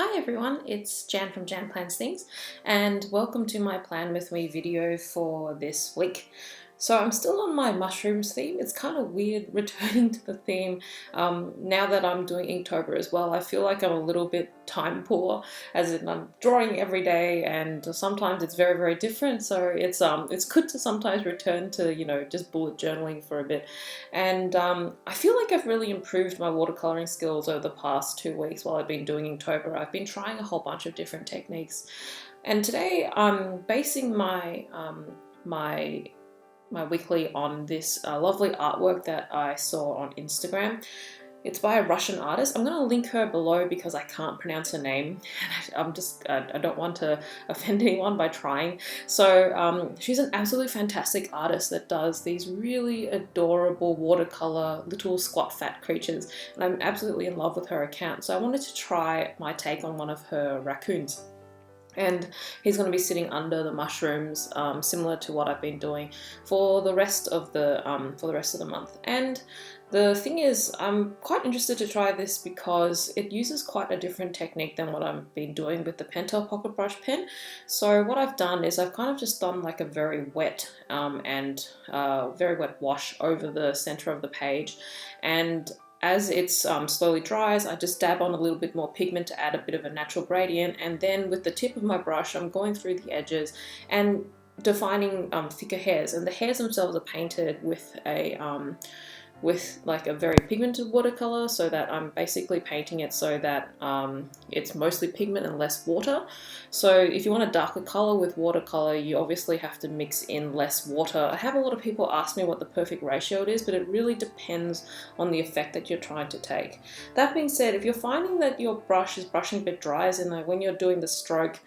Hi everyone, it's Jan from Jannplansthings and welcome to my Plan With Me video for this week. So I'm still on my mushrooms theme. It's kind of weird returning to the theme now that I'm doing Inktober as well. I feel like I'm a little bit time poor, as in I'm drawing every day and sometimes it's very, very different. So it's good to sometimes return to, just bullet journaling for a bit. And I feel like I've really improved my watercoloring skills over the past 2 weeks while I've been doing Inktober. I've been trying a whole bunch of different techniques. And today I'm basing my weekly on this lovely artwork that I saw on Instagram. It's by a Russian artist. I'm going to link her below because I can't pronounce her name. I don't want to offend anyone by trying. So she's an absolutely fantastic artist that does these really adorable watercolor little squat fat creatures. And I'm absolutely in love with her account. So I wanted to try my take on one of her raccoons. And he's going to be sitting under the mushrooms, similar to what I've been doing for the rest of the month. And the thing is, I'm quite interested to try this because it uses quite a different technique than what I've been doing with the Pentel Pocket Brush pen. So what I've done is I've kind of just done like a very wet very wet wash over the center of the page, and as it slowly dries, I just dab on a little bit more pigment to add a bit of a natural gradient, and then with the tip of my brush I'm going through the edges and defining thicker hairs, and the hairs themselves are painted with like a very pigmented watercolor, so that I'm basically painting it so that it's mostly pigment and less water. So if you want a darker color with watercolor, you obviously have to mix in less water. I have a lot of people ask me what the perfect ratio it is, but it really depends on the effect that you're trying to take. That being said, if you're finding that your brush is brushing a bit dry, as in like when you're doing the stroke,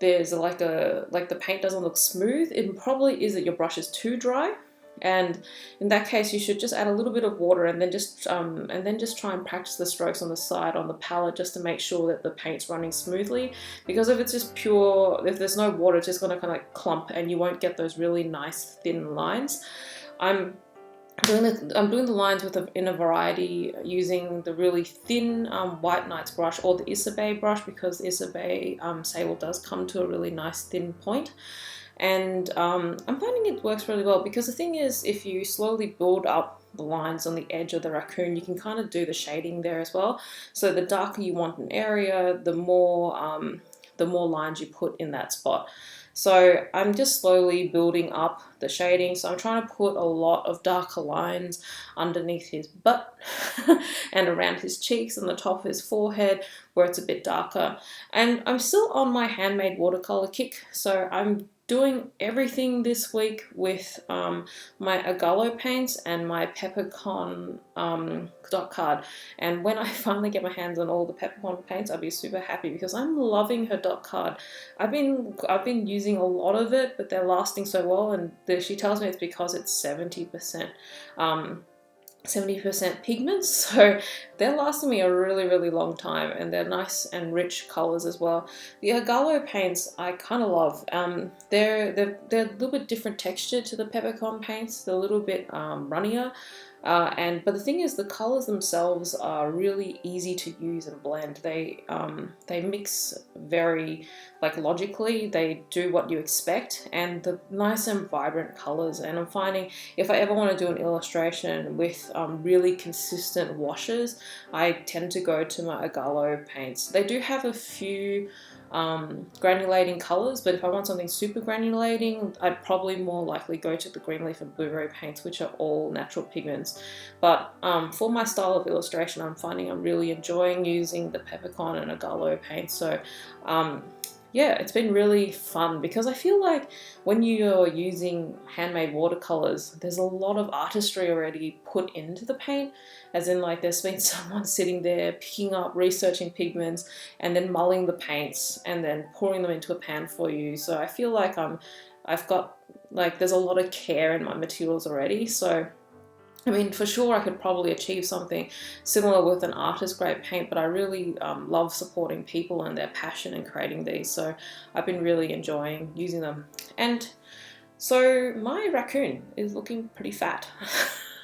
there's like the paint doesn't look smooth, it probably is that your brush is too dry. And in that case, you should just add a little bit of water and then just try and practice the strokes on the side on the palette just to make sure that the paint's running smoothly. Because if it's just pure, if there's no water, it's just going to kind of like clump and you won't get those really nice thin lines. I'm doing the lines in a variety using the really thin White Nights brush or the Isabey brush, because the Isabey Sable does come to a really nice thin point. And I'm finding it works really well, because the thing is, if you slowly build up the lines on the edge of the raccoon, you can kind of do the shading there as well. So the darker you want an area, the more lines you put in that spot. So I'm just slowly building up the shading. So I'm trying to put a lot of darker lines underneath his butt and around his cheeks and the top of his forehead where it's a bit darker. And I'm still on my handmade watercolor kick. So I'm doing everything this week with my Agallo paints and my Peppercon dot card. And when I finally get my hands on all the Peppercon paints, I'll be super happy, because I'm loving her dot card. I've been using a lot of it, but they're lasting so well, and she tells me it's because it's 70% pigments, so they're lasting me a really, really long time, and they're nice and rich colors as well. The Agallo paints I kind of love. They're a little bit different texture to the Peppercon paints. They're a little bit runnier. But the thing is, the colors themselves are really easy to use and blend. They mix very logically. They do what you expect, and the nice and vibrant colors. And I'm finding if I ever want to do an illustration with really consistent washes, I tend to go to my Agallo paints. They do have a few granulating colors, but if I want something super granulating, I'd probably more likely go to the green leaf and blueberry paints, which are all natural pigments. But for my style of illustration, I'm finding I'm really enjoying using the Peppercon and Agallo paints. So yeah, it's been really fun, because I feel like when you're using handmade watercolors, there's a lot of artistry already put into the paint, as in there's been someone sitting there picking up, researching pigments, and then mulling the paints and then pouring them into a pan for you. So I feel like I've got there's a lot of care in my materials already. So I mean, for sure, I could probably achieve something similar with an artist grade paint, but I really love supporting people and their passion in creating these. So I've been really enjoying using them. And so my raccoon is looking pretty fat.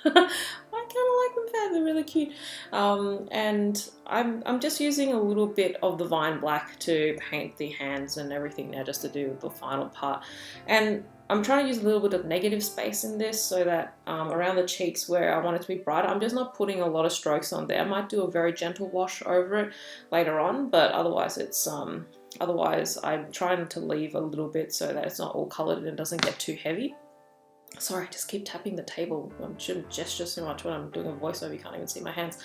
I kind of like them fat, they're really cute. And I'm just using a little bit of the Vine Black to paint the hands and everything now, just to do the final part. And I'm trying to use a little bit of negative space in this so that around the cheeks where I want it to be brighter, I'm just not putting a lot of strokes on there. I might do a very gentle wash over it later on, but otherwise otherwise I'm trying to leave a little bit so that it's not all coloured and it doesn't get too heavy. Sorry, I just keep tapping the table. I shouldn't gesture so much when I'm doing a voiceover, you can't even see my hands.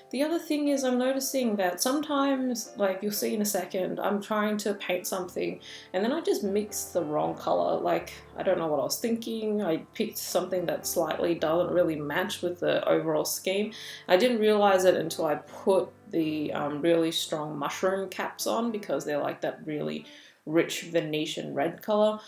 The other thing is I'm noticing that sometimes, like you'll see in a second, I'm trying to paint something and then I just mix the wrong colour. Like, I don't know what I was thinking. I picked something that slightly doesn't really match with the overall scheme. I didn't realise it until I put the really strong mushroom caps on, because they're like that really rich Venetian red colour.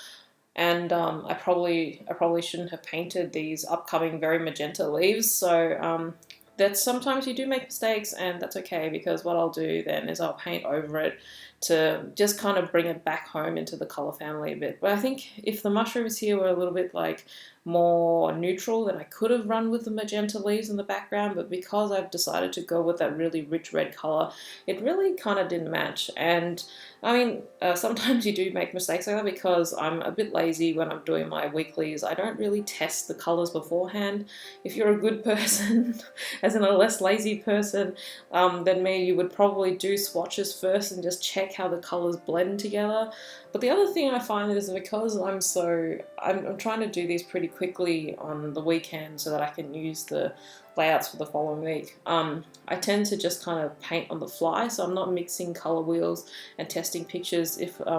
And I probably shouldn't have painted these upcoming very magenta leaves. So that sometimes you do make mistakes, and that's okay, because what I'll do then is I'll paint over it to just kind of bring it back home into the color family a bit. But I think if the mushrooms here were a little bit like more neutral, then I could have run with the magenta leaves in the background, but because I've decided to go with that really rich red color, it really kind of didn't match. And I mean, sometimes you do make mistakes like that, because I'm a bit lazy when I'm doing my weeklies. I don't really test the colors beforehand. If you're a good person, as in a less lazy person than me, you would probably do swatches first and just check how the colors blend together. But the other thing I find is, because I'm trying to do these pretty quickly on the weekend so that I can use the layouts for the following week, I tend to just kind of paint on the fly, so I'm not mixing color wheels and testing pictures if I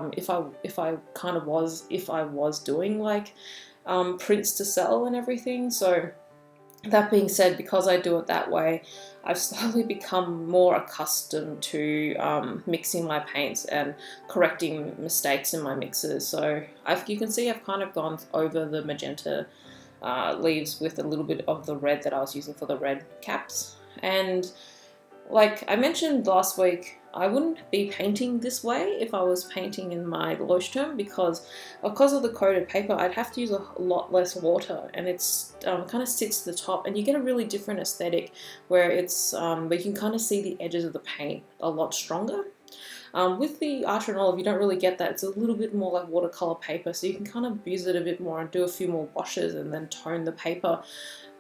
was doing like prints to sell and everything. So that being said, because I do it that way, I've slowly become more accustomed to mixing my paints and correcting mistakes in my mixes. So you can see I've kind of gone over the magenta leaves with a little bit of the red that I was using for the red caps. And like I mentioned last week, I wouldn't be painting this way if I was painting in my Leuchtturm, because of the coated paper I'd have to use a lot less water, and it's kind of sits to the top, and you get a really different aesthetic where it's but you can kind of see the edges of the paint a lot stronger. With the Archer and Olive, you don't really get that. It's a little bit more like watercolor paper, so you can kind of use it a bit more and do a few more washes and then tone the paper.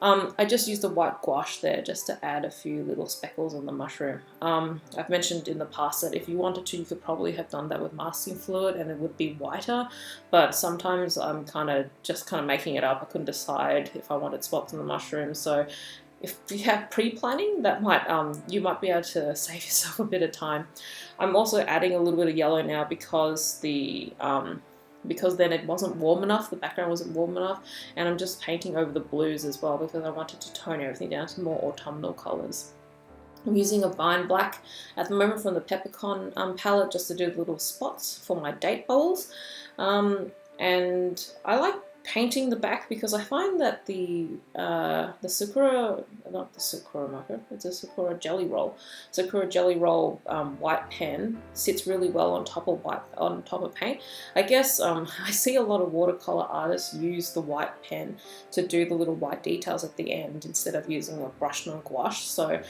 I just used the white gouache there just to add a few little speckles on the mushroom. I've mentioned in the past that if you wanted to, you could probably have done that with masking fluid and it would be whiter, but sometimes I'm kind of making it up. I couldn't decide if I wanted spots on the mushroom, so if you have pre-planning, that might you might be able to save yourself a bit of time. I'm also adding a little bit of yellow now because because then it wasn't warm enough, the background wasn't warm enough, and I'm just painting over the blues as well because I wanted to tone everything down to more autumnal colours. I'm using a Vine Black at the moment from the Pepperconarts palette just to do little spots for my date bowls. And I like painting the back because I find that the Sakura, not the Sakura marker, it's a Sakura Jelly Roll white pen sits really well on top of paint. I guess I see a lot of watercolor artists use the white pen to do the little white details at the end instead of using a brush and gouache. So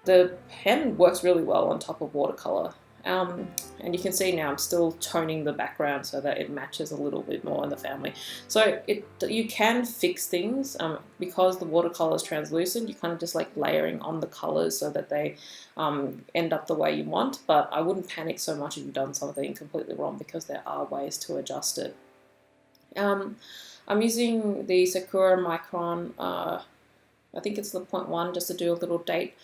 the pen works really well on top of watercolor. And you can see now I'm still toning the background so that it matches a little bit more in the family. So you can fix things because the watercolor is translucent. You kind of just like layering on the colors so that they end up the way you want. But I wouldn't panic so much if you've done something completely wrong because there are ways to adjust it. I'm using the Sakura Micron, I think it's the 0.1, just to do a little date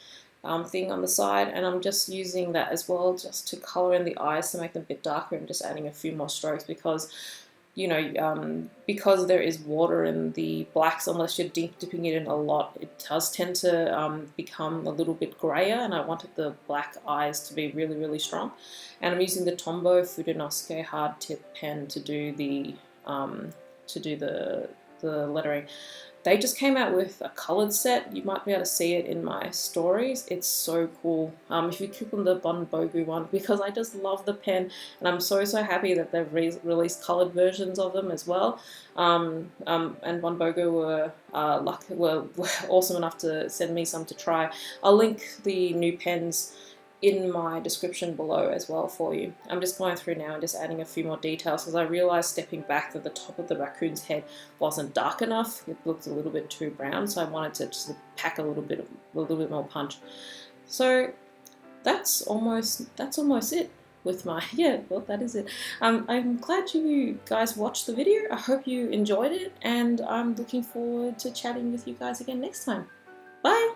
thing on the side, and I'm just using that as well just to colour in the eyes to make them a bit darker and just adding a few more strokes because, you know, because there is water in the blacks, unless you're dipping it in a lot, it does tend to become a little bit grayer, and I wanted the black eyes to be really, really strong. And I'm using the Tombow Fudenosuke hard tip pen to do the lettering. They just came out with a coloured set. You might be able to see it in my stories. It's so cool. If you click on the Bonbogu one, because I just love the pen, and I'm so happy that they've released coloured versions of them as well. And Bonbogu were awesome enough to send me some to try. I'll link the new pens in my description below as well for you. I'm just going through now and just adding a few more details because I realised stepping back that the top of the raccoon's head wasn't dark enough. It looked a little bit too brown, so I wanted to just pack a little bit more punch. So that's almost it with my, yeah, well, that is it. I'm glad you guys watched the video. I hope you enjoyed it, and I'm looking forward to chatting with you guys again next time. Bye!